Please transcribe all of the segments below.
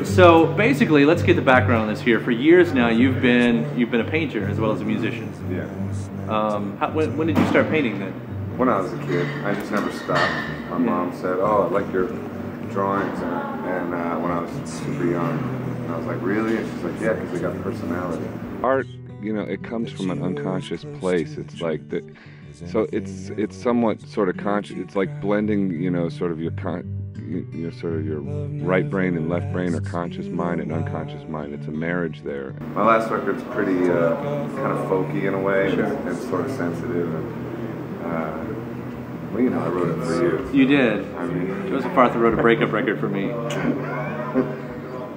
So basically, let's get the background on this here. For years now, you've been a painter as well as a musician. Yeah. When did you start painting then? When I was a kid, I just never stopped. My mom said, "Oh, I like your drawings," and when I was super young, and I was like, "Really?" And she's like, "Yeah, because they got personality." Art, it comes from an unconscious place. It's like so it's somewhat sort of conscious. It's like blending, sort of your right brain and left brain, or conscious mind and unconscious mind. It's a marriage there. My last record's pretty kind of folky in a way, and sort of sensitive. And, I wrote it for you. You did. I mean, Joseph Arthur wrote a breakup record for me.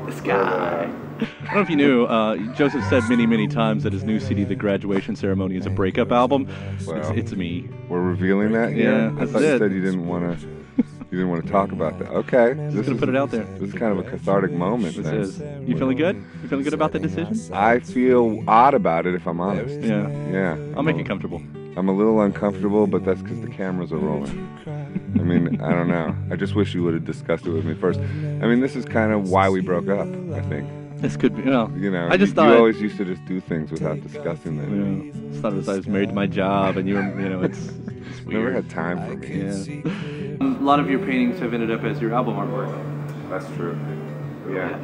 This guy. I don't know if you knew, Joseph said many times that his new CD, The Graduation Ceremony, is a breakup album. Well, it's me. We're revealing that here? Yeah, I thought you said you didn't want to talk about that. Okay. Just gonna put it out there. This is kind of a cathartic moment. This is. You feeling good? You feeling good about the decision? I feel odd about it, if I'm honest. Yeah. Yeah. I'll make it comfortable. I'm a little uncomfortable, but that's because the cameras are rolling. I mean, I don't know. I just wish you would have discussed it with me first. I mean, this is kind of why we broke up, I think. This could be, I just thought... You always used to just do things without discussing them. Yeah. I just thought I was married to my job, and you were, it's weird. Never had time for me. Yeah. A lot of your paintings have ended up as your album artwork. That's true. Yeah.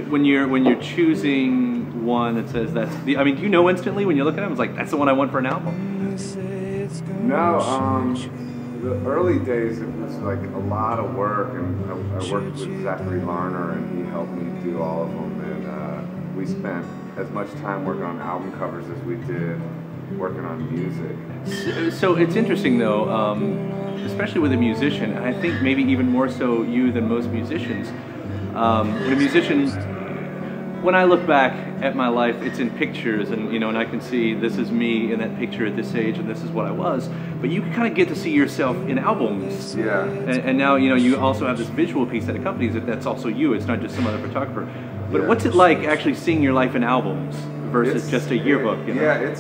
When you're choosing one that says that's the, do you know instantly when you look at them, it's like, that's the one I want for an album? No, the early days it was like a lot of work, and I worked with Zachary Larner, and he helped me do all of them, and we spent as much time working on album covers as we did working on music. So it's interesting though, especially with a musician, and I think maybe even more so you than most musicians. When I look back at my life, it's in pictures, and and I can see this is me in that picture at this age, and this is what I was. But you kind of get to see yourself in albums. Yeah. And now you also have this visual piece that accompanies it. That's also you. It's not just some other photographer. But what's it like actually seeing your life in albums versus just a yearbook? Yeah, it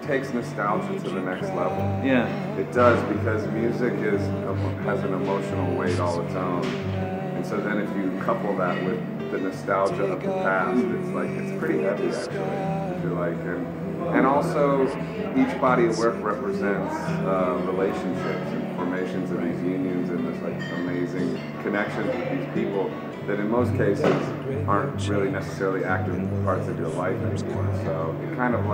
takes nostalgia to the next level. Yeah. It does, because music has an emotional weight all its own. And so then if you couple that with the nostalgia of the past, it's pretty heavy actually, if you like. And also, each body of work represents relationships and formations of these unions and this amazing connections with these people that in most cases aren't really necessarily active parts of your life anymore. So it kind of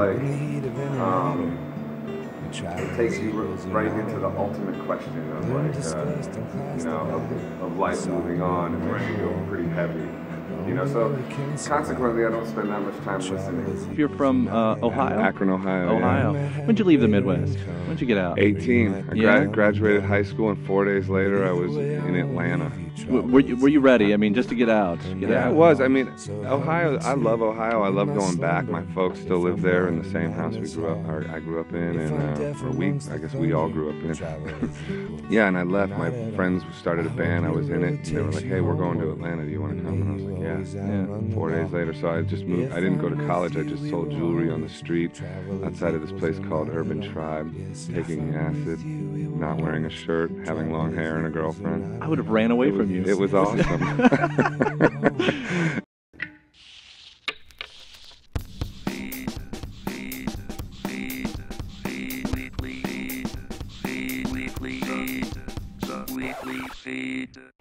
it takes you right into the ultimate question of of life moving on, and makes you go pretty heavy. So consequently, I don't spend that much time listening. You're from Ohio? Akron, Ohio. Ohio. Yeah. When'd you leave the Midwest? When'd you get out? 18. I graduated high school, and 4 days later, I was in Atlanta. Were you ready? Just to get out? Yeah, I was. Ohio. I love Ohio. I love going back. My folks still live there in the same house I grew up in, and I guess we all grew up in. Yeah, and I left. My friends started a band. I was in it. And they were like, "Hey, we're going to Atlanta. Do you want to come?" And I was like, "Yeah." 4 days later, so I just moved. I didn't go to college. I just sold jewelry on the street outside of this place called Urban Tribe, taking acid, not wearing a shirt, having long hair, and a girlfriend. I would have ran away from you. It was awesome.